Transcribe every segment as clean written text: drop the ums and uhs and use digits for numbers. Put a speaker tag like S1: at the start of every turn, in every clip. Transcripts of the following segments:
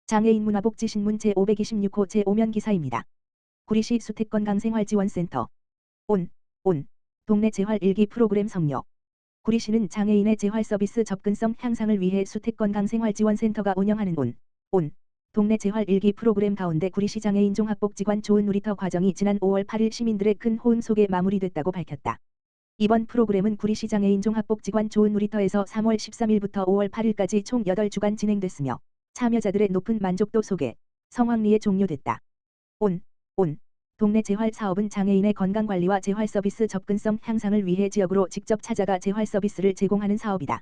S1: 장애인 문화복지신문 제526호 제5면 기사입니다. 구리시 수택건강생활지원센터 온 동네 재활 1기 프로그램 성료. 구리시는 장애인의 재활 서비스 접근성 향상을 위해 수택건강생활지원센터가 운영하는 온 동네 재활 1기 프로그램 가운데 구리시 장애인 종합복지관 좋은 놀이터 과정이 지난 5월 8일 시민들의 큰 호응 속에 마무리됐다고 밝혔다. 이번 프로그램은 구리시 장애인 종합복지관 좋은 놀이터에서 3월 13일부터 5월 8일까지 총 8주간 진행됐으며 참여자들의 높은 만족도 속에 성황리에 종료됐다. 온 동네 재활 사업은 장애인의 건강관리와 재활 서비스 접근성 향상을 위해 지역으로 직접 찾아가 재활 서비스를 제공하는 사업이다.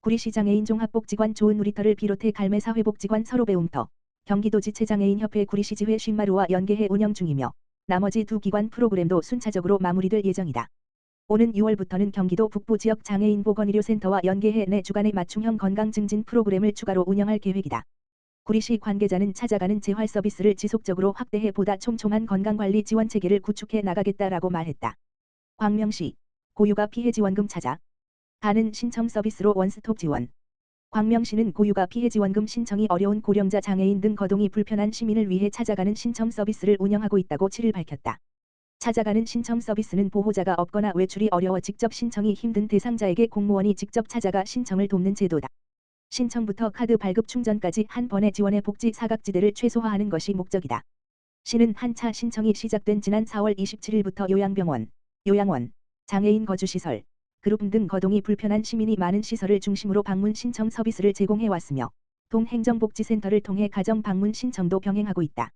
S1: 구리시 장애인 종합복지관 좋은 놀이터를 비롯해 갈매사회복지관 서로배움터, 경기도지체장애인협회 구리시지회 쉰마루와 연계해 운영 중이며 나머지 두 기관 프로그램도 순차적으로 마무리될 예정이다. 오는 6월부터는 경기도 북부 지역 장애인 보건의료센터와 연계해 4주간의 맞춤형 건강 증진 프로그램을 추가로 운영할 계획이다. 구리시 관계자는 찾아가는 재활 서비스를 지속적으로 확대해 보다 촘촘한 건강관리 지원 체계를 구축해 나가겠다라고 말했다. 광명시 고유가 피해 지원금 찾아 가는 신청 서비스로 원스톱 지원. 광명시는 고유가 피해 지원금 신청이 어려운 고령자 장애인 등 거동이 불편한 시민을 위해 찾아가는 신청 서비스를 운영하고 있다고 7일 밝혔다. 찾아가는 신청 서비스는 보호자가 없거나 외출이 어려워 직접 신청이 힘든 대상자에게 공무원이 직접 찾아가 신청을 돕는 제도다. 신청부터 카드 발급 충전까지 한 번에 지원해 복지 사각지대를 최소화하는 것이 목적이다. 시는 한 차 신청이 시작된 지난 4월 27일부터 요양병원, 요양원, 장애인 거주시설, 그룹 등 거동이 불편한 시민이 많은 시설을 중심으로 방문 신청 서비스를 제공해 왔으며 동행정복지센터를 통해 가정 방문 신청도 병행하고 있다.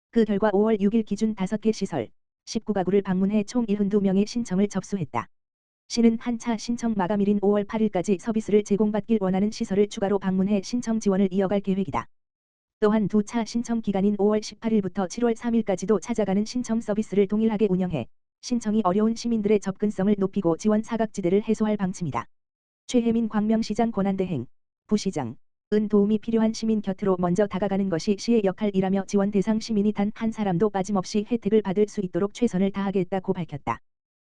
S1: 그 결과 5월 6일 기준 5개 시설, 19가구를 방문해 총 72명의 신청을 접수했다. 시는 한 차 신청 마감일인 5월 8일까지 서비스를 제공받길 원하는 시설을 추가로 방문해 신청 지원을 이어갈 계획이다. 또한 두 차 신청 기간인 5월 18일부터 7월 3일까지도 찾아가는 신청 서비스를 동일하게 운영해 신청이 어려운 시민들의 접근성을 높이고 지원 사각지대를 해소할 방침이다. 최혜민 광명시장 권한대행, 부시장, 은 도움이 필요한 시민 곁으로 먼저 다가가는 것이 시의 역할이라며 지원 대상 시민이 단 한 사람도 빠짐없이 혜택을 받을 수 있도록 최선을 다하겠다고 밝혔다.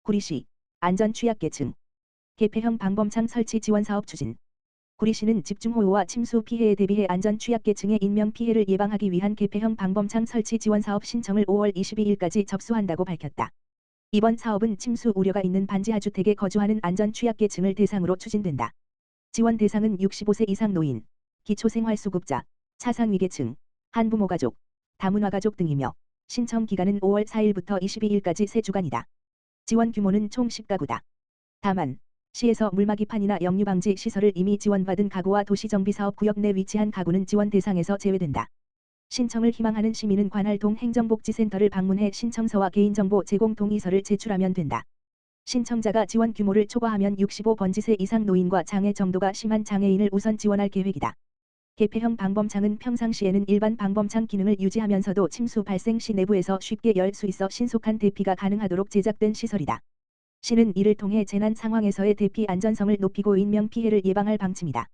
S1: 구리시 안전취약계층 개폐형 방범창 설치 지원 사업 추진. 구리시는 집중호우와 침수 피해에 대비해 안전취약계층의 인명피해를 예방하기 위한 개폐형 방범창 설치 지원 사업 신청을 5월 22일까지 접수한다고 밝혔다. 이번 사업은 침수 우려가 있는 반지하주택에 거주하는 안전취약계층을 대상으로 추진된다. 지원 대상은 65세 이상 노인, 기초생활수급자, 차상위계층, 한부모가족, 다문화가족 등이며 신청 기간은 5월 4일부터 22일까지 3주간이다. 지원 규모는 총 10가구다. 다만 시에서 물막이판이나 역류방지 시설을 이미 지원받은 가구와 도시정비사업구역 내 위치한 가구는 지원 대상에서 제외된다. 신청을 희망하는 시민은 관할 동행정복지센터를 방문해 신청서와 개인정보 제공 동의서를 제출하면 된다. 신청자가 지원 규모를 초과하면 65번지세 이상 노인과 장애 정도가 심한 장애인을 우선 지원할 계획이다. 개폐형 방범창은 평상시에는 일반 방범창 기능을 유지하면서도 침수 발생 시 내부에서 쉽게 열 수 있어 신속한 대피가 가능하도록 제작된 시설이다. 시는 이를 통해 재난 상황에서의 대피 안전성을 높이고 인명피해를 예방할 방침이다.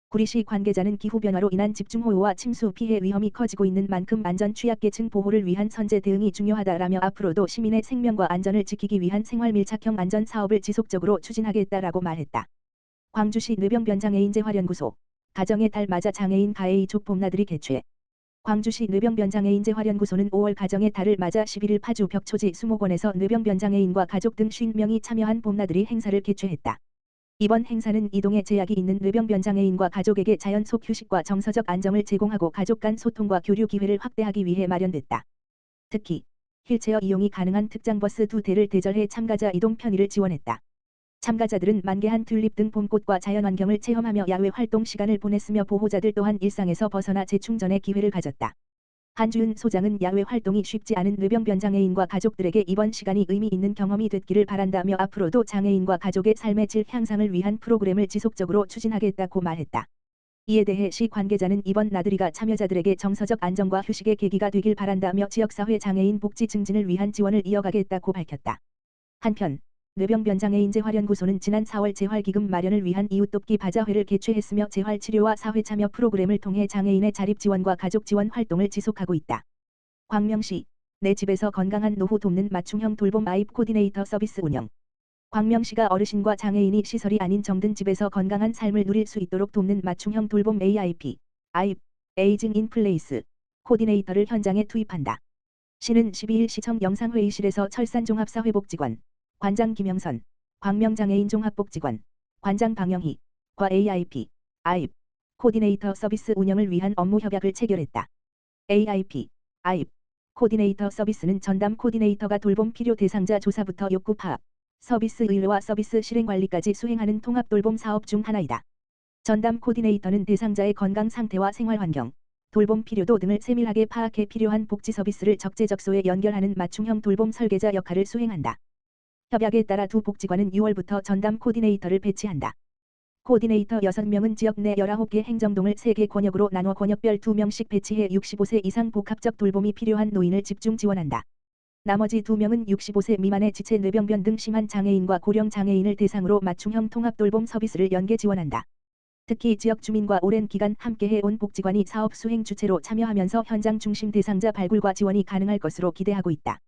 S1: 구리시 관계자는 기후변화로 인한 집중호우와 침수 피해 위험이 커지고 있는 만큼 안전취약계층 보호를 위한 선제 대응이 중요하다라며 앞으로도 시민의 생명과 안전을 지키기 위한 생활밀착형 안전사업을 지속적으로 추진하겠다라고 말했다. 광주시 뇌병변장애인재활연구소 가정의 달 맞아 장애인 가해이족 봄나들이 개최. 광주시 뇌병변장애인재활연구소는 5월 가정의 달을 맞아 11일 파주 벽초지 수목원에서 뇌병변장애인과 가족 등 50명이 참여한 봄나들이 행사를 개최했다. 이번 행사는 이동에 제약이 있는 뇌병변장애인과 가족에게 자연 속 휴식과 정서적 안정을 제공하고 가족 간 소통과 교류 기회를 확대하기 위해 마련됐다. 특히 휠체어 이용이 가능한 특장버스 2대를 대절해 참가자 이동 편의를 지원했다. 참가자들은 만개한 튤립 등 봄꽃과 자연환경을 체험하며 야외 활동 시간을 보냈으며 보호자들 또한 일상에서 벗어나 재충전의 기회를 가졌다. 한주윤 소장은 야외 활동이 쉽지 않은 뇌병변장애인과 가족들에게 이번 시간이 의미 있는 경험이 됐기를 바란다며 앞으로도 장애인과 가족의 삶의 질 향상을 위한 프로그램을 지속적으로 추진하겠다고 말했다. 이에 대해 시 관계자는 이번 나들이가 참여자들에게 정서적 안정과 휴식의 계기가 되길 바란다며 지역사회 장애인 복지 증진을 위한 지원을 이어가겠다고 밝혔다. 한편 뇌병변장애인재활연구소는 지난 4월 재활기금 마련을 위한 이웃돕기 바자회를 개최했으며 재활치료와 사회참여 프로그램을 통해 장애인의 자립지원과 가족지원 활동을 지속하고 있다. 광명시 내 집에서 건강한 노후 돕는 맞춤형 돌봄 아입 코디네이터 서비스 운영. 광명시가 어르신과 장애인이 시설이 아닌 정든 집에서 건강한 삶을 누릴 수 있도록 돕는 맞춤형 돌봄 AIP, 아입 에이징 인 플레이스 코디네이터를 현장에 투입한다. 시는 12일 시청 영상회의실에서 철산종합사회복지관, 관장 김영선, 광명장애인 종합복지관, 관장 방영희, 과 AIP, 아입, 코디네이터 서비스 운영을 위한 업무 협약을 체결했다. AIP, 아입, 코디네이터 서비스는 전담 코디네이터가 돌봄 필요 대상자 조사부터 욕구 파악, 서비스 의뢰와 서비스 실행 관리까지 수행하는 통합 돌봄 사업 중 하나이다. 전담 코디네이터는 대상자의 건강 상태와 생활 환경, 돌봄 필요도 등을 세밀하게 파악해 필요한 복지 서비스를 적재적소에 연결하는 맞춤형 돌봄 설계자 역할을 수행한다. 협약에 따라 두 복지관은 6월부터 전담 코디네이터를 배치한다. 코디네이터 6명은 지역 내 19개 행정동을 3개 권역으로 나눠 권역별 2명씩 배치해 65세 이상 복합적 돌봄이 필요한 노인을 집중 지원한다. 나머지 2명은 65세 미만의 지체 뇌병변 등 심한 장애인과 고령 장애인을 대상으로 맞춤형 통합 돌봄 서비스를 연계 지원한다. 특히 지역 주민과 오랜 기간 함께해 온 복지관이 사업 수행 주체로 참여하면서 현장 중심 대상자 발굴과 지원이 가능할 것으로 기대하고 있다.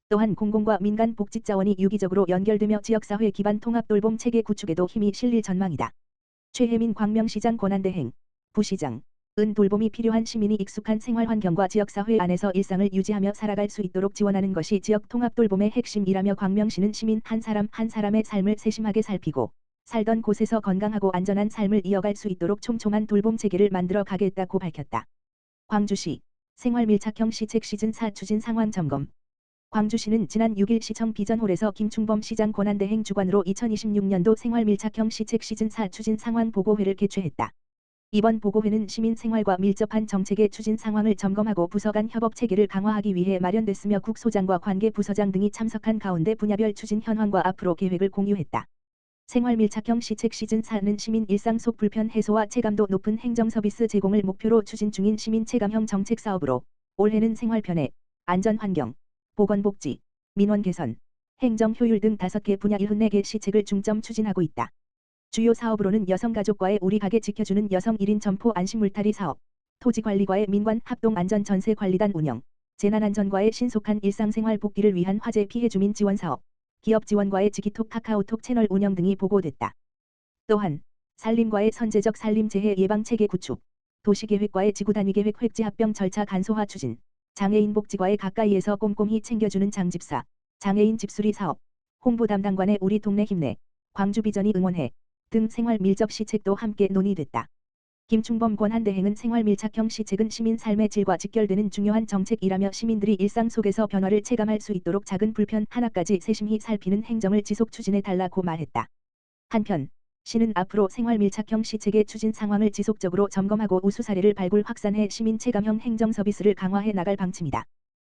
S1: 또한 공공과 민간 복지 자원이 유기적으로 연결되며 지역사회 기반 통합 돌봄 체계 구축에도 힘이 실릴 전망이다. 최혜민 광명시장 권한대행, 부시장, 은 돌봄이 필요한 시민이 익숙한 생활 환경과 지역사회 안에서 일상을 유지하며 살아갈 수 있도록 지원하는 것이 지역 통합 돌봄의 핵심이라며 광명시는 시민 한 사람 한 사람의 삶을 세심하게 살피고 살던 곳에서 건강하고 안전한 삶을 이어갈 수 있도록 촘촘한 돌봄 체계를 만들어 가겠다고 밝혔다. 광주시 생활밀착형 시책 시즌4 추진 상황 점검. 광주시는 지난 6일 시청 비전홀에서 김충범 시장 권한대행 주관으로 2026년도 생활밀착형 시책 시즌4 추진 상황 보고회를 개최했다. 이번 보고회는 시민 생활과 밀접한 정책의 추진 상황을 점검하고 부서 간 협업 체계를 강화하기 위해 마련됐으며 국소장과 관계 부서장 등이 참석한 가운데 분야별 추진 현황과 앞으로 계획을 공유했다. 생활밀착형 시책 시즌4는 시민 일상 속 불편 해소와 체감도 높은 행정서비스 제공을 목표로 추진 중인 시민 체감형 정책 사업으로 올해는 생활 편의, 안전환경, 보건복지, 민원 개선, 행정 효율 등 5개 분야 74개 시책을 중점 추진하고 있다. 주요 사업으로는 여성가족과의 우리 가게 지켜주는 여성 1인 점포 안심물탈이 사업, 토지관리과의 민관 합동 안전 전세 관리단 운영, 재난안전과의 신속한 일상생활 복귀를 위한 화재 피해 주민 지원 사업, 기업 지원과의 지기톡 카카오톡 채널 운영 등이 보고됐다. 또한 산림과의 선제적 산림 재해 예방 체계 구축, 도시계획과의 지구단위계획 획지합병 절차 간소화 추진, 장애인 복지과의 가까이에서 꼼꼼히 챙겨주는 장집사, 장애인 집수리 사업, 홍보 담당관의 우리 동네 힘내, 광주비전이 응원해 등 생활 밀접 시책도 함께 논의됐다. 김충범 권한대행은 생활 밀착형 시책은 시민 삶의 질과 직결되는 중요한 정책이라며 시민들이 일상 속에서 변화를 체감할 수 있도록 작은 불편 하나까지 세심히 살피는 행정을 지속 추진해 달라고 말했다. 한편 시는 앞으로 생활 밀착형 시책의 추진 상황을 지속적으로 점검하고 우수 사례를 발굴 확산해 시민 체감형 행정 서비스를 강화해 나갈 방침이다.